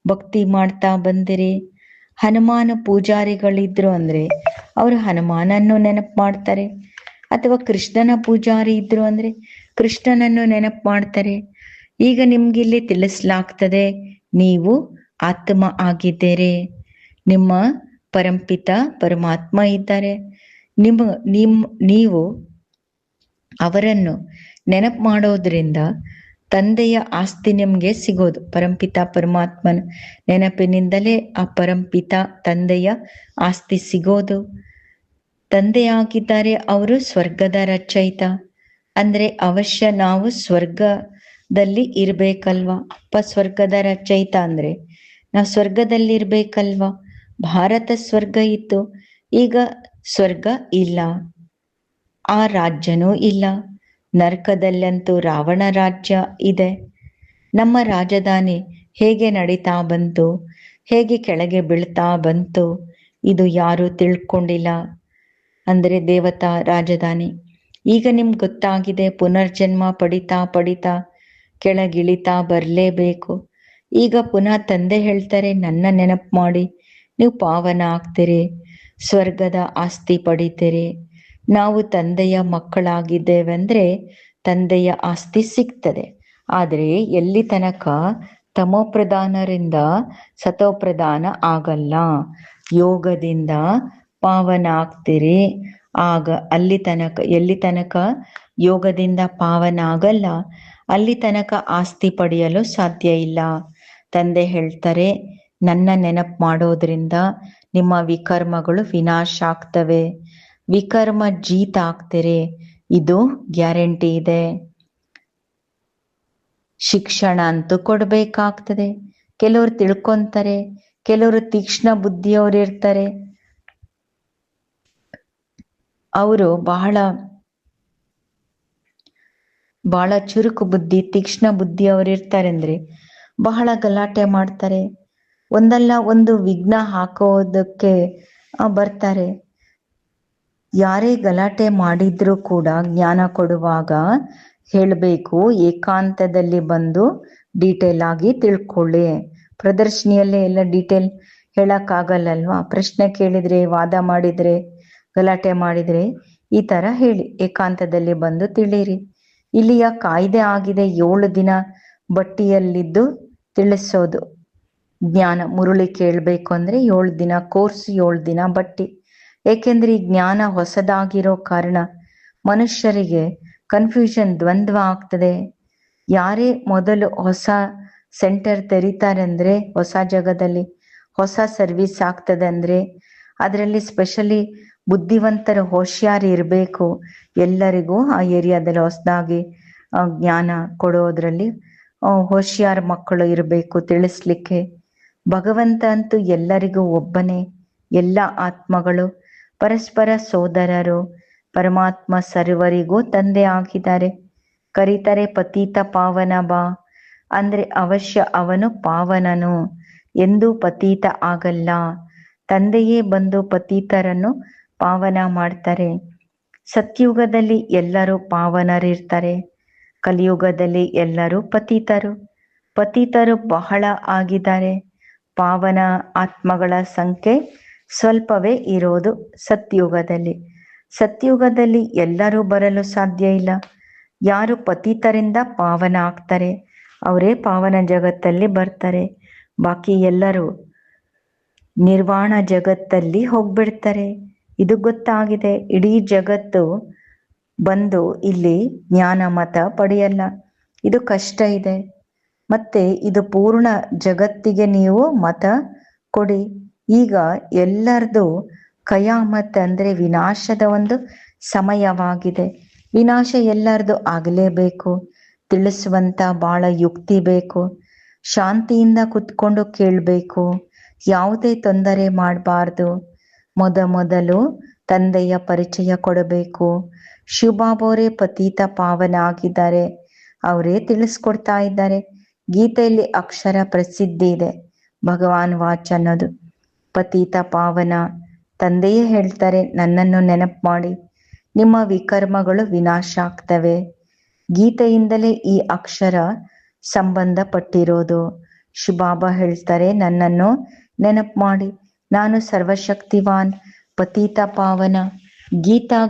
Speaker 2: ಭಕ್ತಿ ಮಾಡ್ತಾ ಬಂದಿರಿ. ಹನುಮಾನ ಪೂಜಾರಿಗಳಿದ್ರು ಅಂದ್ರೆ ಅವರು ಹನುಮಾನನ್ನು ನೆನಪು ಮಾಡ್ತಾರೆ, ಅಥವಾ ಕೃಷ್ಣನ ಪೂಜಾರಿ ಇದ್ರು ಅಂದ್ರೆ ಕೃಷ್ಣನನ್ನು ನೆನಪು ಮಾಡ್ತಾರೆ. ಈಗ ನಿಮ್ಗಿಲ್ಲಿ ತಿಳಿಸ್ಲಾಗ್ತದೆ, ನೀವು ಆತ್ಮ ಆಗಿದ್ದೀರಿ. ನಿಮ್ಮ ಪರಂಪಿತ ಪರಮಾತ್ಮ ಇದ್ದಾರೆ. ನೀವು ಅವರನ್ನು ನೆನಪು ಮಾಡೋದ್ರಿಂದ ತಂದೆಯ ಆಸ್ತಿ ನಿಮ್ಗೆ ಸಿಗೋದು. ಪರಂಪಿತ ಪರಮಾತ್ಮನ ನೆನಪಿನಿಂದಲೇ ಆ ಪರಂಪಿತ ತಂದೆಯ ಆಸ್ತಿ ಸಿಗೋದು. ತಂದೆಯಾಗಿದ್ದಾರೆ ಅವರು ಸ್ವರ್ಗದ ರಚಯಿತ. ಅಂದ್ರೆ ಅವಶ್ಯ ನಾವು ಸ್ವರ್ಗದಲ್ಲಿ ಇರ್ಬೇಕಲ್ವಾ? ಅಪ್ಪ ಸ್ವರ್ಗದ ರಚಯಿತ ಅಂದ್ರೆ ನಾವು ಸ್ವರ್ಗದಲ್ಲಿ ಇರ್ಬೇಕಲ್ವಾ? ಭಾರತ ಸ್ವರ್ಗ ಇತ್ತು, ಈಗ ಸ್ವರ್ಗ ಇಲ್ಲ, ಆ ರಾಜ್ಯನೂ ಇಲ್ಲ. ನರಕದಲ್ಲಂತೂ ರಾವಣ ರಾಜ್ಯ ಇದೆ. ನಮ್ಮ ರಾಜಧಾನಿ ಹೇಗೆ ನಡೀತಾ ಬಂತು, ಹೇಗೆ ಕೆಳಗೆ ಬೀಳ್ತಾ ಬಂತು, ಇದು ಯಾರು ತಿಳ್ಕೊಂಡಿಲ್ಲ. ಅಂದ್ರೆ ದೇವತಾ ರಾಜಧಾನಿ ಈಗ ನಿಮ್ಗೆ ಗೊತ್ತಾಗಿದೆ ಪುನರ್ಜನ್ಮ ಪಡಿತಾ ಪಡಿತಾ ಕೆಳಗಿಳಿತಾ ಬರಲೇಬೇಕು. ಈಗ ಪುನಃ ತಂದೆ ಹೇಳ್ತಾರೆ ನನ್ನ ನೆನಪು ಮಾಡಿ ನೀವು ಪಾವನ ಆಗ್ತೀರಿ, ಸ್ವರ್ಗದ ಆಸ್ತಿ ಪಡಿತೀರಿ. ನಾವು ತಂದೆಯ ಮಕ್ಕಳಾಗಿದ್ದೇವೆಂದ್ರೆ ತಂದೆಯ ಆಸ್ತಿ ಸಿಗ್ತದೆ. ಆದರೆ ಎಲ್ಲಿ ತನಕ ತಮೋಪ್ರಧಾನರಿಂದ ಸತೋಪ್ರಧಾನ ಆಗಲ್ಲ, ಯೋಗದಿಂದ ಪಾವನ ಆಗ್ತೀರಿ. ಆಗ ಎಲ್ಲಿ ತನಕ ಯೋಗದಿಂದ ಪಾವನ ಆಗಲ್ಲ ಅಲ್ಲಿ ತನಕ ಆಸ್ತಿ ಪಡೆಯಲು ಸಾಧ್ಯ ಇಲ್ಲ. ತಂದೆ ಹೇಳ್ತಾರೆ ನನ್ನ ನೆನಪು ಮಾಡೋದ್ರಿಂದ ನಿಮ್ಮ ವಿಕರ್ಮಗಳು ವಿನಾಶ ಆಗ್ತವೆ, ವಿಕರ್ಮ ಜೀತ ಆಗ್ತೀರಿ, ಇದು ಗ್ಯಾರಂಟಿ ಇದೆ. ಶಿಕ್ಷಣ ಅಂತೂ ಕೊಡ್ಬೇಕಾಗ್ತದೆ. ಕೆಲವರು ತಿಳ್ಕೊಂತಾರೆ, ಕೆಲವರು ತೀಕ್ಷ್ಣ ಬುದ್ಧಿಯವರು ಇರ್ತಾರೆ. ಅವರು ಬಹಳ ಚುರುಕು ಬುದ್ಧಿ ತೀಕ್ಷ್ಣ ಬುದ್ಧಿಯವರು ಇರ್ತಾರೆ ಅಂದ್ರೆ ಬಹಳ ಗಲಾಟೆ ಮಾಡ್ತಾರೆ. ಒಂದಲ್ಲ ಒಂದು ವಿಘ್ನ ಹಾಕೋದಕ್ಕೆ ಬರ್ತಾರೆ. ಯಾರೇ ಗಲಾಟೆ ಮಾಡಿದ್ರೂ ಕೂಡ ಜ್ಞಾನ ಕೊಡುವಾಗ ಹೇಳಬೇಕು, ಏಕಾಂತದಲ್ಲಿ ಬಂದು ಡೀಟೇಲ್ ಆಗಿ ತಿಳ್ಕೊಳ್ಳಿ. ಪ್ರದರ್ಶನಿಯಲ್ಲೇ ಎಲ್ಲ ಡೀಟೇಲ್ ಹೇಳಕ್ಕಾಗಲ್ಲಲ್ವಾ. ಪ್ರಶ್ನೆ ಕೇಳಿದ್ರೆ, ವಾದ ಮಾಡಿದ್ರೆ, ಗಲಾಟೆ ಮಾಡಿದ್ರೆ ಈ ತರ ಹೇಳಿ, ಏಕಾಂತದಲ್ಲಿ ಬಂದು ತಿಳಿಯಿರಿ. ಇಲ್ಲಿಯ ಕಾಯ್ದೆ ಆಗಿದೆ 7 ದಿನ ಬಟ್ಟಿಯಲ್ಲಿದ್ದು ತಿಳಿಸೋದು ಜ್ಞಾನ. ಮುರುಳಿ ಕೇಳಬೇಕು ಅಂದ್ರೆ 7 ದಿನ ಕೋರ್ಸ್, 7 ದಿನ ಬಟ್ಟಿ. ಏಕೆಂದ್ರೆ ಈ ಜ್ಞಾನ ಹೊಸದಾಗಿರೋ ಕಾರಣ ಮನುಷ್ಯರಿಗೆ ಕನ್ಫ್ಯೂಷನ್, ದ್ವಂದ್ವ ಆಗ್ತದೆ. ಯಾರೇ ಮೊದಲು ಹೊಸ ಸೆಂಟರ್ ತೆರೀತಾರೆ ಅಂದ್ರೆ, ಹೊಸ ಜಾಗದಲ್ಲಿ ಹೊಸ ಸರ್ವಿಸ್ ಆಗ್ತದೆ ಅಂದ್ರೆ ಅದರಲ್ಲಿ ಸ್ಪೆಷಲಿ ಬುದ್ಧಿವಂತರ ಹೋಶಿಯಾರ್ ಇರಬೇಕು. ಎಲ್ಲರಿಗೂ ಆ ಏರಿಯಾದಲ್ಲಿ ಹೊಸದಾಗಿ ಜ್ಞಾನ ಕೊಡೋದ್ರಲ್ಲಿ ಹೋಶಿಯಾರ್ ಮಕ್ಕಳು ಇರಬೇಕು ತಿಳಿಸ್ಲಿಕ್ಕೆ. ಭಗವಂತ ಅಂತೂ ಎಲ್ಲರಿಗೂ ಒಬ್ಬನೇ, ಎಲ್ಲ ಆತ್ಮಗಳು ಪರಸ್ಪರ ಸೋದರರು. ಪರಮಾತ್ಮ ಸರ್ವರಿಗೂ ತಂದೆ ಆಗಿದ್ದಾರೆ. ಕರೀತಾರೆ ಪತೀತ ಪಾವನ ಬಾ ಅಂದ್ರೆ ಅವಶ್ಯ ಅವನು ಪಾವನನು, ಎಂದೂ ಪತೀತ ಆಗಲ್ಲ. ತಂದೆಯೇ ಬಂದು ಪತೀತರನ್ನು ಪಾವನ ಮಾಡ್ತಾರೆ. ಸತ್ಯುಗದಲ್ಲಿ ಎಲ್ಲರೂ ಪಾವನರಿರ್ತಾರೆ, ಕಲಿಯುಗದಲ್ಲಿ ಎಲ್ಲರೂ ಪತೀತರು. ಪತೀತರು ಬಹಳ ಆಗಿದ್ದಾರೆ. ಪಾವನ ಆತ್ಮಗಳ ಸಂಖ್ಯೆ ಸ್ವಲ್ಪವೇ ಇರೋದು ಸತ್ಯುಗದಲ್ಲಿ. ಸತ್ಯುಗದಲ್ಲಿ ಎಲ್ಲರೂ ಬರಲು ಸಾಧ್ಯ ಇಲ್ಲ. ಯಾರು ಪತೀತರಿಂದ ಪಾವನ ಆಗ್ತಾರೆ ಅವರೇ ಪಾವನ ಜಗತ್ತಲ್ಲಿ ಬರ್ತಾರೆ. ಬಾಕಿ ಎಲ್ಲರೂ ನಿರ್ವಾಣ ಜಗತ್ತಲ್ಲಿ ಹೋಗ್ಬಿಡ್ತಾರೆ. ಇದು ಗೊತ್ತಾಗಿದೆ. ಇಡೀ ಜಗತ್ತು ಬಂದು ಇಲ್ಲಿ ಜ್ಞಾನ ಮತ ಪಡೆಯಲ್ಲ. ಇದು ಕಷ್ಟ ಇದೆ. ಮತ್ತೆ ಇದು ಪೂರ್ಣ ಜಗತ್ತಿಗೆ ನೀವು ಮತ ಕೊಡಿ. ಈಗ ಎಲ್ಲರದು ಕಯಾಮತ್ ಅಂದ್ರೆ ವಿನಾಶದ ಒಂದು ಸಮಯವಾಗಿದೆ. ವಿನಾಶ ಎಲ್ಲರದು ಆಗಲೇಬೇಕು. ತಿಳಿಸುವಂತ ಬಹಳ ಯುಕ್ತಿ ಬೇಕು. ಶಾಂತಿಯಿಂದ ಕುತ್ಕೊಂಡು ಕೇಳಬೇಕು. ಯಾವುದೇ ತೊಂದರೆ ಮಾಡಬಾರ್ದು. ಮೊದಲು ತಂದೆಯ ಪರಿಚಯ ಕೊಡಬೇಕು. ಶಿವಬಾಬಾವರೇ ಪತೀತ ಪಾವನ ಆಗಿದ್ದಾರೆ, ಅವರೇ ತಿಳಿಸ್ಕೊಡ್ತಾ ಇದ್ದಾರೆ. ಗೀತೆಯಲ್ಲಿ ಅಕ್ಷರ ಪ್ರಸಿದ್ಧಿ ಇದೆ, ಭಗವಾನ್ ವಾಚ್ ಅನ್ನೋದು. ಪತೀತ ಪಾವನ ತಂದೆಯೇ ಹೇಳ್ತಾರೆ, ನನ್ನನ್ನು ನೆನಪು ಮಾಡಿ, ನಿಮ್ಮ ವಿಕರ್ಮಗಳು ವಿನಾಶ ಆಗ್ತವೆ. ಗೀತೆಯಿಂದಲೇ ಈ ಅಕ್ಷರ ಸಂಬಂಧಪಟ್ಟಿರೋದು. ಶಿವಬಾಬಾ ಹೇಳ್ತಾರೆ, ನನ್ನನ್ನು ನೆನಪು ಮಾಡಿ, ನಾನು ಸರ್ವಶಕ್ತಿವಾನ್, ಪತೀತ ಪಾವನ, ಗೀತಾ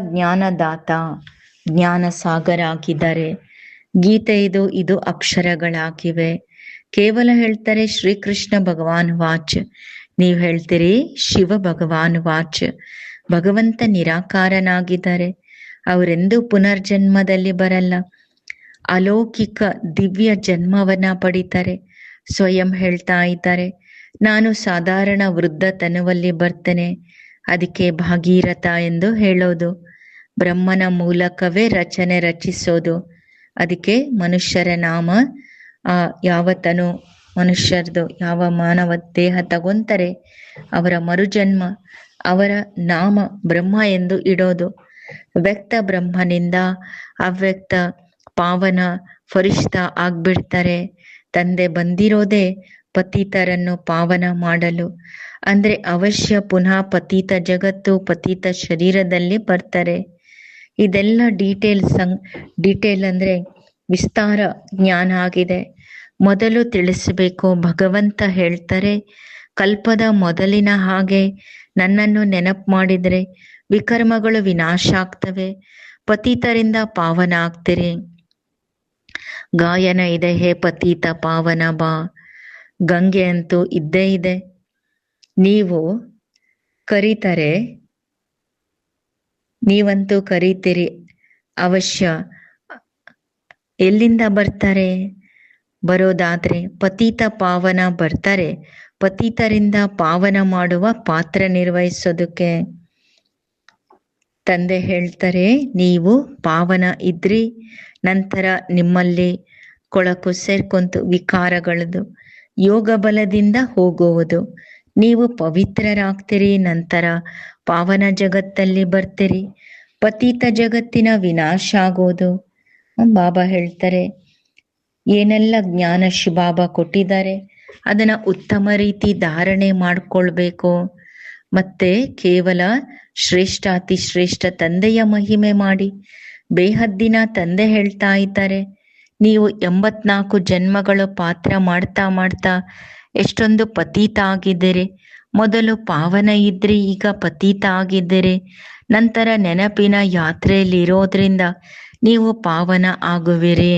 Speaker 2: ಜ್ಞಾನದಾತ, ಜ್ಞಾನ ಸಾಗರ ಆಗಿದ್ದಾರೆ. ಗೀತೆ ಇದು ಅಕ್ಷರಗಳಾಗಿವೆ. ಕೇವಲ ಹೇಳ್ತಾರೆ ಶ್ರೀಕೃಷ್ಣ ಭಗವಾನ್ ವಾಚ್. ನೀವು ಹೇಳ್ತೀರಿ ಶಿವ ಭಗವಾನ್ ವಾಚ್. ಭಗವಂತ ನಿರಾಕಾರನಾಗಿದ್ದಾರೆ. ಅವರೆಂದೂ ಪುನರ್ಜನ್ಮದಲ್ಲಿ ಬರಲ್ಲ. ಅಲೌಕಿಕ ದಿವ್ಯ ಜನ್ಮವನ್ನ ಪಡಿತಾರೆ. ಸ್ವಯಂ ಹೇಳ್ತಾ ಇದ್ದಾರೆ, ನಾನು ಸಾಧಾರಣ ವೃದ್ಧ ತನುವಲ್ಲಿ ಬರ್ತೇನೆ, ಅದಕ್ಕೆ ಭಾಗೀರಥ ಎಂದು ಹೇಳೋದು. ಬ್ರಹ್ಮನ ಮೂಲಕವೇ ರಚನೆ ರಚಿಸೋದು. ಅದಕ್ಕೆ ಮನುಷ್ಯರ ನಾಮ, ಯಾವ ತನು ಮನುಷ್ಯರದು ಯಾವ ಮಾನವ ದೇಹ ತಗೊಂತಾರೆ ಅವರ ಮರುಜನ್ಮ, ಅವರ ನಾಮ ಬ್ರಹ್ಮ ಎಂದು ಇಡೋದು. ವ್ಯಕ್ತ ಬ್ರಹ್ಮನಿಂದ ಅವ್ಯಕ್ತ ಪಾವನ ಫರಿಷ್ಠ ಆಗ್ಬಿಡ್ತಾರೆ. ತಂದೆ ಬಂದಿರೋದೇ ಪತಿತರನ್ನು ಪಾವನ ಮಾಡಲು. ಅಂದ್ರೆ ಅವಶ್ಯ ಪುನಃ ಪತಿತ ಜಗತ್ತು, ಪತಿತ ಶರೀರದಲ್ಲಿ ಬರ್ತಾರೆ. ಇದೆಲ್ಲ ಡೀಟೇಲ್ ಅಂದ್ರೆ ವಿಸ್ತಾರ ಜ್ಞಾನ ಆಗಿದೆ. ಮೊದಲು ತಿಳಿಸಬೇಕು. ಭಗವಂತ ಹೇಳ್ತಾರೆ, ಕಲ್ಪದ ಮೊದಲಿನ ಹಾಗೆ ನನ್ನನ್ನು ನೆನಪು ಮಾಡಿದ್ರೆ ವಿಕರ್ಮಗಳು ವಿನಾಶ ಆಗ್ತವೆ, ಪತಿತರಿಂದ ಪಾವನ ಆಗ್ತೀರಿ. ಗಾಯನ ಇದೆ, ಹೇ ಪತಿತ ಪಾವನ ಬಾ. ಗಂಗೆ ಅಂತೂ ಇದ್ದೇ ಇದೆ. ನೀವು ಕರೀತಾರೆ, ನೀವಂತೂ ಕರೀತೀರಿ ಅವಶ್ಯ. ಎಲ್ಲಿಂದ ಬರ್ತಾರೆ? ಬರೋದಾದ್ರೆ ಪತಿತ ಪಾವನ ಬರ್ತಾರೆ, ಪತಿತರಿಂದ ಪಾವನ ಮಾಡುವ ಪಾತ್ರ ನಿರ್ವಹಿಸೋದಕ್ಕೆ. ತಂದೆ ಹೇಳ್ತಾರೆ, ನೀವು ಪಾವನ ಇದ್ರಿ, ನಂತರ ನಿಮ್ಮಲ್ಲಿ ಕೊಳಕು ಸೇರ್ಕೊಂತು ವಿಕಾರಗಳದು ಯೋಗ ಬಲದಿಂದ ಹೋಗುವುದು. ನೀವು ಪವಿತ್ರರಾಗ್ತೀರಿ, ನಂತರ ಪಾವನ ಜಗತ್ತಲ್ಲಿ ಬರ್ತೀರಿ. ಪತಿತ ಜಗತ್ತಿನ ವಿನಾಶ ಆಗೋದು. ಬಾಬಾ ಹೇಳ್ತಾರೆ, ಏನೆಲ್ಲ ಜ್ಞಾನ ಶಿವಬಾಬಾ ಕೊಟ್ಟಿದ್ದಾರೆ ಅದನ್ನ ಉತ್ತಮ ರೀತಿ ಧಾರಣೆ ಮಾಡ್ಕೊಳ್ಬೇಕು. ಮತ್ತೆ ಕೇವಲ ಶ್ರೇಷ್ಠ ಅತಿ ಶ್ರೇಷ್ಠ ತಂದೆಯ ಮಹಿಮೆ ಮಾಡಿ. ಬೇಹದ್ದಿನ ತಂದೆ ಹೇಳ್ತಾ ಇದ್ದಾರೆ, ನೀವು 84 ಜನ್ಮಗಳು ಪಾತ್ರ ಮಾಡ್ತಾ ಮಾಡ್ತಾ ಎಷ್ಟೊಂದು ಪತೀತ ಆಗಿದ್ದೀರಿ. ಮೊದಲು ಪಾವನ ಇದ್ರಿ, ಈಗ ಪತೀತ ಆಗಿದ್ದೀರಿ. ನಂತರ ನೆನಪಿನ ಯಾತ್ರೆಯಲ್ಲಿ ಇರೋದ್ರಿಂದ ನೀವು ಪಾವನ ಆಗುವಿರಿ.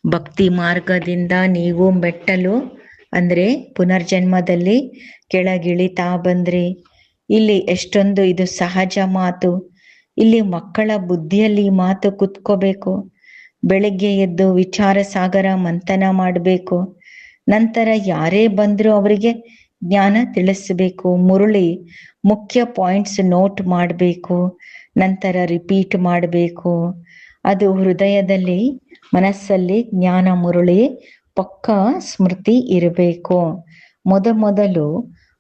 Speaker 2: ಭಕ್ತಿ ಮಾರ್ಗದಿಂದ ನೀವು ಮೆಟ್ಟಲು ಅಂದ್ರೆ ಪುನರ್ಜನ್ಮದಲ್ಲಿ ಕೆಳಗಿಳಿತಾ ಬಂದ್ರಿ. ಇಲ್ಲಿ ಎಷ್ಟೊಂದು ಇದು ಸಹಜ ಮಾತು. ಇಲ್ಲಿ ಮಕ್ಕಳ ಬುದ್ಧಿಯಲ್ಲಿ ಈ ಮಾತು ಕುತ್ಕೋಬೇಕು. ಬೆಳಿಗ್ಗೆ ಎದ್ದು ವಿಚಾರ ಸಾಗರ ಮಂಥನ ಮಾಡಬೇಕು. ನಂತರ ಯಾರೇ ಬಂದ್ರು ಅವರಿಗೆ ಜ್ಞಾನ ತಿಳಿಸಬೇಕು. ಮುರುಳಿ ಮುಖ್ಯ ಪಾಯಿಂಟ್ಸ್ ನೋಟ್ ಮಾಡಬೇಕು, ನಂತರ ರಿಪೀಟ್ ಮಾಡಬೇಕು. ಅದು ಹೃದಯದಲ್ಲಿ ಮನಸ್ಸಲ್ಲಿ ಜ್ಞಾನ ಮುರುಳಿ ಪಕ್ಕ ಸ್ಮೃತಿ ಇರಬೇಕು. ಮೊದಲು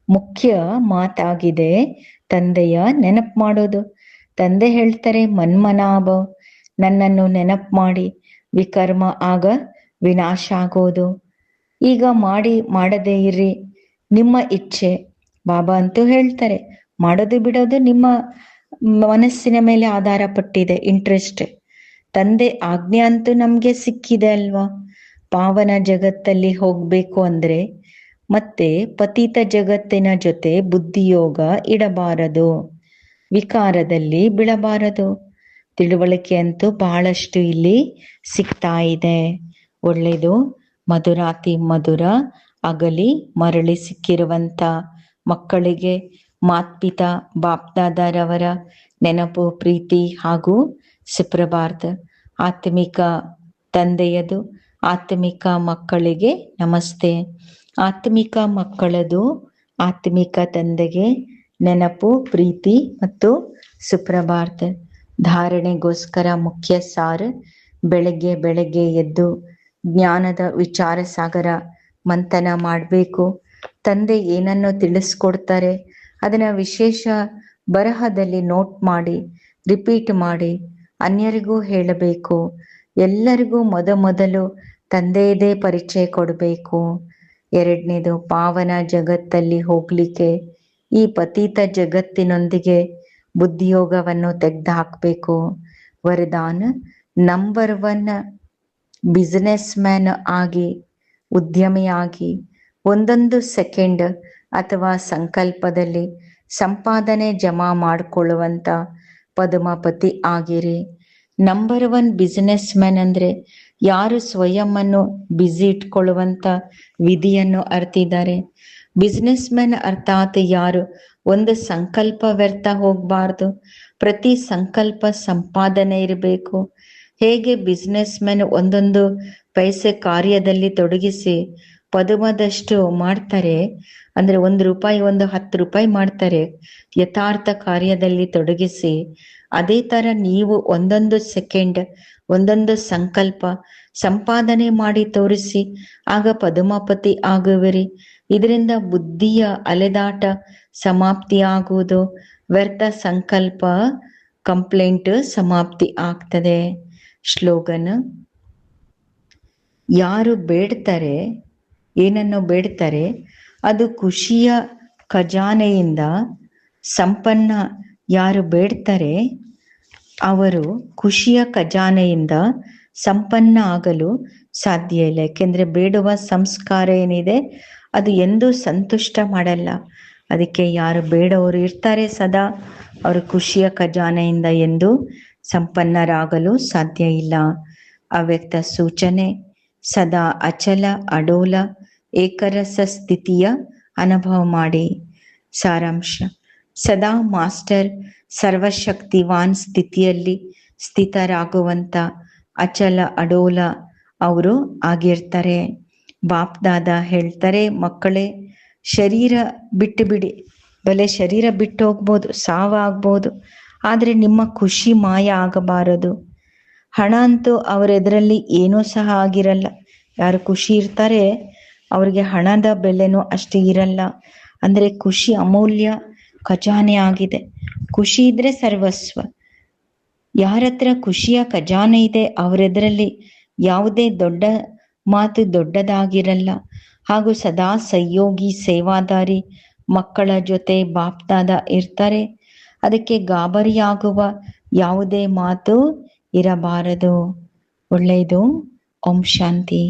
Speaker 2: ಮುಖ್ಯ ಮಾತಾಗಿದೆ ತಂದೆಯ ನೆನಪು ಮಾಡೋದು. ತಂದೆ ಹೇಳ್ತಾರೆ, ಮನ್ಮನಾಭ, ನನ್ನನ್ನು ನೆನಪು ಮಾಡಿ, ವಿಕರ್ಮ ಆಗ ವಿನಾಶ ಆಗೋದು. ಈಗ ಮಾಡದೇ ಇರ್ರಿ, ನಿಮ್ಮ ಇಚ್ಛೆ. ಬಾಬಾ ಅಂತೂ ಹೇಳ್ತಾರೆ, ಮಾಡೋದು ಬಿಡೋದು ನಿಮ್ಮ ಮನಸ್ಸಿನ ಮೇಲೆ ಆಧಾರ ಪಟ್ಟಿದೆ, ಇಂಟ್ರೆಸ್ಟ್. ತಂದೆ ಆಜ್ಞೆ ಅಂತೂ ನಮ್ಗೆ ಸಿಕ್ಕಿದೆ ಅಲ್ವಾ. ಪಾವನ ಜಗತ್ತಲ್ಲಿ ಹೋಗ್ಬೇಕು ಅಂದ್ರೆ ಮತ್ತೆ ಪತಿತ ಜಗತ್ತಿನ ಜೊತೆ ಬುದ್ಧಿಯೋಗ ಇಡಬಾರದು, ವಿಕಾರದಲ್ಲಿ ಬೀಳಬಾರದು. ತಿಳುವಳಿಕೆ ಅಂತೂ ಬಹಳಷ್ಟು ಇಲ್ಲಿ ಸಿಗ್ತಾ ಇದೆ. ಒಳ್ಳೇದು. ಮಧುರಾತಿ ಮಧುರ ಅಗಲಿ ಮರಳಿ ಸಿಕ್ಕಿರುವಂತ ಮಕ್ಕಳಿಗೆ ಮಾತ್ಪಿತಾ ಬಾಪ್ದಾದರವರ ನೆನಪು, ಪ್ರೀತಿ ಹಾಗೂ ಸುಪ್ರಭಾತ. ಆತ್ಮಿಕ ತಂದೆಯದು ಆತ್ಮಿಕ ಮಕ್ಕಳಿಗೆ ನಮಸ್ತೆ. ಆತ್ಮಿಕ ಮಕ್ಕಳದು ಆತ್ಮಿಕ ತಂದೆಗೆ ನೆನಪು, ಪ್ರೀತಿ ಮತ್ತು ಸುಪ್ರಭಾತ. ಧಾರಣೆಗೋಸ್ಕರ ಮುಖ್ಯ ಸಾರ. ಬೆಳಗ್ಗೆ ಎದ್ದು ಜ್ಞಾನದ ವಿಚಾರ ಸಾಗರ ಮಂಥನ ಮಾಡಬೇಕು. ತಂದೆ ಏನನ್ನು ತಿಳಿಸ್ಕೊಡ್ತಾರೆ ಅದನ್ನ ವಿಶೇಷ ಬರಹದಲ್ಲಿ ನೋಟ್ ಮಾಡಿ, ರಿಪೀಟ್ ಮಾಡಿ ಅನ್ಯರಿಗೂ ಹೇಳಬೇಕು. ಎಲ್ಲರಿಗೂ ಮೊದಲು ತಂದೆಯದೇ ಪರಿಚಯ ಕೊಡಬೇಕು. ಎರಡನೇದು, ಪಾವನ ಜಗತ್ತಲ್ಲಿ ಹೋಗ್ಲಿಕ್ಕೆ ಈ ಪತೀತ ಜಗತ್ತಿನೊಂದಿಗೆ ಬುದ್ಧಿಯೋಗವನ್ನು ತೆಗೆದುಹಾಕಬೇಕು. ವರದಾನ ನಂಬರ್ 1, ಬಿಸಿನೆಸ್ ಮ್ಯಾನ್ ಆಗಿ, ಉದ್ಯಮಿಯಾಗಿ ಒಂದೊಂದು ಸೆಕೆಂಡ್ ಅಥವಾ ಸಂಕಲ್ಪದಲ್ಲಿ ಸಂಪಾದನೆ ಜಮಾ ಮಾಡಿಕೊಳ್ಳುವಂತ ಪದ್ಮಪತಿ ಆಗಿರಿ. ನಂಬರ್ 1 ಬಿಸಿನೆಸ್ ಮ್ಯಾನ್ ಅಂದ್ರೆ ಯಾರು ಸ್ವಯಂವನ್ನು ಬ್ಯುಸಿ ಇಟ್ಕೊಳ್ಳುವಂತ ವಿಧಿಯನ್ನು ಅರ್ತಿದ್ದಾರೆ. ಬಿಸಿನೆಸ್ ಮ್ಯಾನ್ ಅರ್ಥಾತ್ ಯಾರು ಒಂದು ಸಂಕಲ್ಪ ವ್ಯರ್ಥ ಹೋಗ್ಬಾರ್ದು, ಪ್ರತಿ ಸಂಕಲ್ಪ ಸಂಪಾದನೆ ಇರಬೇಕು. ಹೇಗೆ ಬಿಸಿನೆಸ್ ಮ್ಯಾನ್ ಒಂದೊಂದು ಪೈಸೆ ಕಾರ್ಯದಲ್ಲಿ ತೊಡಗಿಸಿ ಪದುಮದಷ್ಟು ಮಾಡ್ತಾರೆ, ಅಂದ್ರೆ ₹1 ಒಂದು 10 ರೂಪಾಯಿ ಮಾಡ್ತಾರೆ ಯಥಾರ್ಥ ಕಾರ್ಯದಲ್ಲಿ ತೊಡಗಿಸಿ, ಅದೇ ತರ ನೀವು ಒಂದೊಂದು ಸೆಕೆಂಡ್ ಒಂದೊಂದು ಸಂಕಲ್ಪ ಸಂಪಾದನೆ ಮಾಡಿ ತೋರಿಸಿ, ಆಗ ಪದ್ಮಪತಿ ಆಗುವಿರಿ. ಇದರಿಂದ ಬುದ್ಧಿಯ ಅಲೆದಾಟ ಸಮಾಪ್ತಿ ಆಗುವುದು, ವ್ಯರ್ಥ ಸಂಕಲ್ಪ ಕಂಪ್ಲೇಂಟ್ ಸಮಾಪ್ತಿ ಆಗ್ತದೆ. ಸ್ಲೋಗನ್: ಯಾರು ಬೇಡ್ತಾರೆ ಏನನ್ನು ಬೇಡ್ತಾರೆ ಅದು ಖುಷಿಯ ಖಜಾನೆಯಿಂದ ಸಂಪನ್ನ. ಯಾರು ಬೇಡ್ತಾರೆ ಅವರು ಖುಷಿಯ ಖಜಾನೆಯಿಂದ ಸಂಪನ್ನ ಆಗಲು ಸಾಧ್ಯ ಇಲ್ಲ. ಯಾಕೆಂದ್ರೆ ಬೇಡುವ ಸಂಸ್ಕಾರ ಏನಿದೆ ಅದು ಎಂದೂ ಸಂತುಷ್ಟ ಮಾಡಲ್ಲ. ಅದಕ್ಕೆ ಯಾರು ಬೇಡವರು ಇರ್ತಾರೆ ಸದಾ, ಅವರು ಖುಷಿಯ ಖಜಾನೆಯಿಂದ ಎಂದು ಸಂಪನ್ನರಾಗಲು ಸಾಧ್ಯ ಇಲ್ಲ. ಅವ್ಯಕ್ತ ಸೂಚನೆ ಸದಾ ಅಚಲ ಅಡೋಲ ಏಕರಸ ಸ್ಥಿತಿಯ ಅನುಭವ ಮಾಡಿ. ಸಾರಾಂಶ: ಸದಾ ಮಾಸ್ಟರ್ ಸರ್ವಶಕ್ತಿವಾನ್ ಸ್ಥಿತಿಯಲ್ಲಿ ಸ್ಥಿತರಾಗುವಂತ ಅಚಲ ಅಡೋಲ ಅವರು ಆಗಿರ್ತಾರೆ. ಬಾಪ್ ದಾದಾ ಹೇಳ್ತಾರೆ, ಮಕ್ಕಳೇ ಶರೀರ ಬಿಟ್ಟು ಬಿಡಿ. ಬಲೆ ಶರೀರ ಬಿಟ್ಟು ಹೋಗ್ಬೋದು, ಸಾವಾಗ್ಬೋದು, ಆದರೆ ನಿಮ್ಮ ಖುಷಿ ಮಾಯ ಆಗಬಾರದು. ಹಣ ಅಂತೂ ಅವರೆದರಲ್ಲಿ ಏನೂ ಸಹ ಆಗಿರಲ್ಲ. ಯಾರು ಖುಷಿ ಇರ್ತಾರೆ ಅವ್ರಿಗೆ ಹಣದ ಬೆಲೆನೂ ಅಷ್ಟೇ ಇರಲ್ಲ. ಅಂದರೆ ಖುಷಿ ಅಮೂಲ್ಯ ಖಜಾನೆ ಆಗಿದೆ. ಖುಷಿ ಇದ್ರೆ ಸರ್ವಸ್ವ. ಯಾರತ್ರ ಖುಷಿಯ ಖಜಾನೆ ಇದೆ ಅವರೆದರಲ್ಲಿ ಯಾವುದೇ ದೊಡ್ಡ ಮಾತು ದೊಡ್ಡದಾಗಿರಲ್ಲ. ಹಾಗೂ ಸದಾ ಸಹಯೋಗಿ ಸೇವಾದಾರಿ ಮಕ್ಕಳ ಜೊತೆ ಬಾಪ್ದಾದ ಇರ್ತಾರೆ. ಅದಕ್ಕೆ ಗಾಬರಿಯಾಗುವ ಯಾವುದೇ ಮಾತು ಇರಬಾರದು. ಒಳ್ಳೆಯದು. ಓಂ ಶಾಂತಿ.